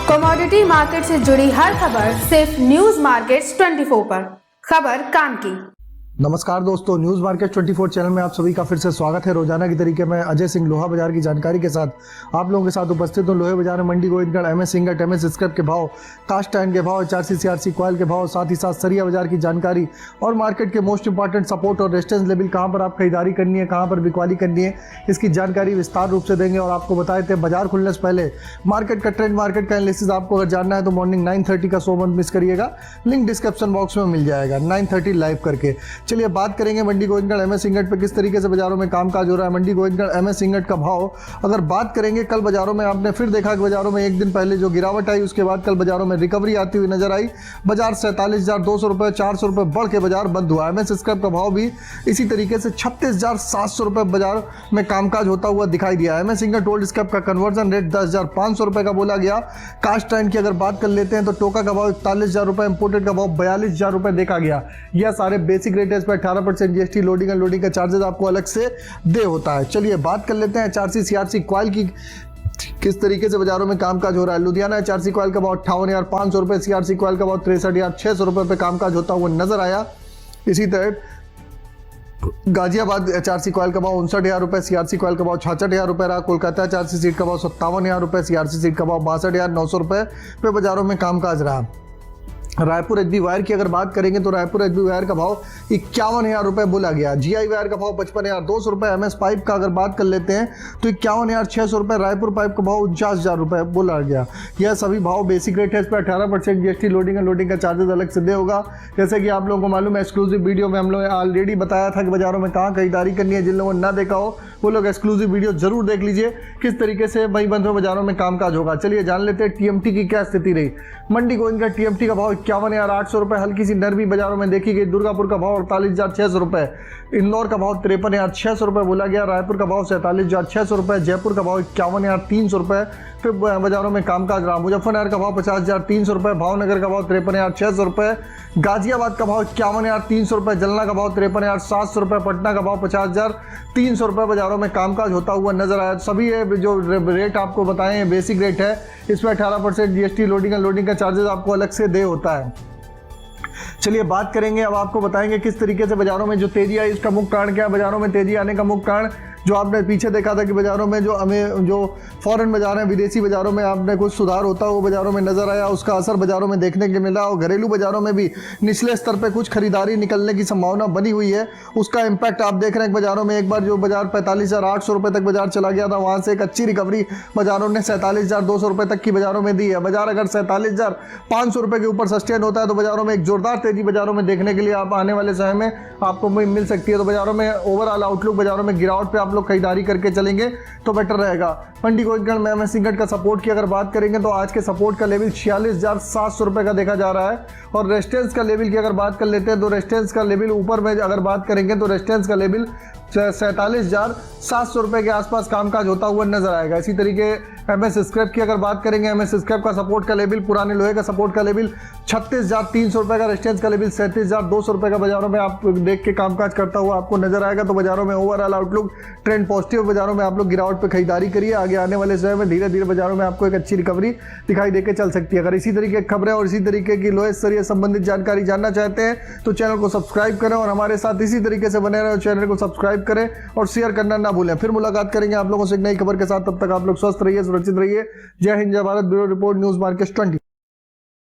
Commodity market से जुड़ी हर खबर सिर्फ न्यूज मार्केट्स 24 पर। खबर काम की। नमस्कार दोस्तों, न्यूज़ मार्केट 24 चैनल में आप सभी का फिर से स्वागत है। रोजाना की तरीके में अजय सिंह लोहा बाजार की जानकारी के साथ आप लोगों के साथ उपस्थित हूँ। लोहे बाजार में Mandi Gobindgarh MS ingot, MS scrap के भाव, कास्ट आयरन के भाव, HRC CRC कॉयल के भाव, साथ ही साथ सरिया बाजार की जानकारी और मार्केट के मोस्ट इंपॉर्टेंट सपोर्ट और रेजिस्टेंस लेवल, कहाँ पर आप खरीदारी करनी है, कहाँ पर बिकवाली करनी है, इसकी जानकारी विस्तार रूप से देंगे। और आपको बताए थे बाजार खुलने से पहले मार्केट का ट्रेंड, मार्केट का एनालिसिस आपको अगर जानना है तो मॉर्निंग 9:30 का शो मत मिस करिएगा, लिंक डिस्क्रिप्शन बॉक्स में मिल जाएगा 9:30 लाइव करके। चलिए बात करेंगे मंडी गोविंदगढ़ एमएस इंगट पे किस तरीके से बाजारों में कामकाज हो रहा है। मंडी गोविंदगढ़ एमएस इंगट का भाव अगर बात करेंगे, कल बाजारों में आपने फिर देखा कि बाजारों में एक दिन पहले जो गिरावट आई, उसके बाद कल बाजारों में रिकवरी आती हुई नजर आई। बाजार 47,200 रुपए 400 रुपए बढ़ के बाजार बंद हुआ। एमएस स्क्रैप का भाव भी इसी तरीके से 36,700 रुपए बाजार में कामकाज होता हुआ दिखाई दिया। एमएस इंगट ओल्ड स्क्रैप का कन्वर्जन रेट 10,500 रुपए का बोला गया। कास्ट आयरन की अगर बात कर लेते हैं तो टोका का भाव 41,000 रुपए, इंपोर्टेड का भाव 42,000 रुपए देखा गया। यह सारे बेसिक रेट है, इस पर 18% जीएसटी, लोडिंग एंड लोडिंग का चार्जेस आपको अलग से दे होता है। चलिए बात कर लेते हैं HRC CRC कॉयल की किस तरीके से बाजारों में कामकाज हो रहा है। लुधियाना HRC कॉयल का भाव 58,500 रुपए, CRC कॉयल का भाव 63,600 रुपए पे कामकाज होता हुआ नजर आया। इसी तरह गाजियाबाद HRC कॉयल का भाव 59,000 रुपए, CRC कॉयल का भाव 66,000 रुपए रहा। कोलकाता HRC सीट का भाव 57,000 रुपए, CRC सीट का भाव 62,900 रुपए पे बाजारों में कामकाज रहा। रायपुर HB वायर की अगर बात करेंगे तो रायपुर HB वायर का भाव 51,000 रुपए बोला गया। GI वायर का भाव 55,200 रुपए। MS पाइप का अगर बात कर लेते हैं तो 51,600 रुपए। रायपुर पाइप का भाव 49,000 रुपए बोला गया। यह सभी भाव बेसिक रेट है, इस पर 18% जीएसटी, लोडिंग एंड लोडिंग का चार्जेस अलग से दे होगा। जैसे कि आप लोगों को मालूम है, एक्सक्लूसिव वीडियो में हम लोग ऑलरेडी बताया था कि बाजारों में कहाँ खरीदारी करनी है। जिन लोगों ने ना देखा हो वो लोग एक्सक्लूसिव वीडियो जरूर देख लीजिए, किस तरीके से मई बंद में बाजारों में कामकाज होगा। चलिए जान लेते हैं TMT की क्या स्थिति रही। मंडी गोविंदगढ़ TMT का भाव 51,800 रुपए, हल्की सी नरमी बाजारों में देखी गई। दुर्गापुर का भाव 48,600 रुपए, इंदौर का भाव 53,600 रुपए बोला गया। रायपुर का भाव 47,600 रुपए, जयपुर का भाव 51,300 रुपए फिर बाजारों में कामकाज रहा। मुजफ्फरनगर का भाव 50,300 रुपए, भावनगर का भाव 53,600 रुपए, गाजियाबाद का भाव 51,300 रुपए, जलना का भाव 53,700 रुपए, पटना का भाव 50,300 रुपए बाजारों में कामकाज होता हुआ नजर आया। सभी जो रेट आपको बताए हैं बेसिक रेट है, इसमें 18% जीएसटी, लोडिंग एंड लोडिंग का चार्जेस आपको अलग से दे होता है। चलिए बात करेंगे, अब आपको बताएंगे किस तरीके से बाजारों में जो तेजी आई इसका मुख्य कारण क्या है। बाजारों में तेजी आने का मुख्य कारण जो आपने पीछे देखा था कि बाजारों में जो फॉरेन बाजार हैं, विदेशी बाजारों में आपने कुछ सुधार होता हुआ बाजारों में नजर आया, उसका असर बाजारों में देखने को मिला। और घरेलू बाजारों में भी निचले स्तर पे कुछ खरीदारी निकलने की संभावना बनी हुई है, उसका इम्पैक्ट आप देख रहे हैं। बाजारों में एक बार जो बाजार 45,800 रुपए तक बाजार चला गया था, वहां से एक अच्छी रिकवरी बाजारों ने 47,200 रुपए तक की बाजारों में दी है। बाजार अगर 47,500 रुपए के ऊपर सस्टेन होता है तो बाजारों में एक जोरदार तेजी बाजारों में देखने के लिए आप आने वाले समय में आपको मिल सकती है। तो बाजारों में ओवरऑल आउटलुक, बाजारों में गिरावट पे आप लोग खरीदारी करके चलेंगे तो बेटर रहेगा। मंडी गोविंदगढ़ में एमएस इंगट का सपोर्ट की अगर बात करेंगे तो आज के सपोर्ट का लेवल 46,700 रुपए का देखा जा रहा है। और रेजिस्टेंस का लेवल की अगर बात कर लेते हैं तो रेजिस्टेंस का लेवल ऊपर में अगर बात करेंगे तो रेजिस्टेंस का लेवल 47,700 रुपए के आसपास कामकाज होता हुआ नजर आएगा। इसी तरीके एमएस स्क्रैप की अगर बात करेंगे, एमएस स्क्रैप का सपोर्ट का लेवल, पुराने लोहे का सपोर्ट का लेवल 36,300 रुपए का, रेजिस्टेंस का लेवल 37,200 रुपए का बाजारों में आप देख के कामकाज करता हुआ आपको नजर आएगा। तो बाजारों में ओवरऑल आउटलुक ट्रेंड पॉजिटिव, बाजारों में आप लोग गिरावट पे खरीदारी करिए। आगे आने वाले समय में धीरे धीरे बाजारों में आपको एक अच्छी रिकवरी दिखाई देकर चल सकती है। अगर इसी तरीके की खबरें और इसी तरीके की लोहे स्तरीय संबंधित जानकारी जानना चाहते हैं तो चैनल को सब्सक्राइब करें और हमारे साथ इसी तरीके से बने रहे। चैनल को सब्सक्राइब करें और शेयर करना ना भूलें। फिर मुलाकात करेंगे आप लोगों से एक नई खबर के साथ, तब तक आप लोग स्वस्थ रहिए, सुरक्षित रहिए। जय हिंद, जय Bharat. Bureau report, news market 20।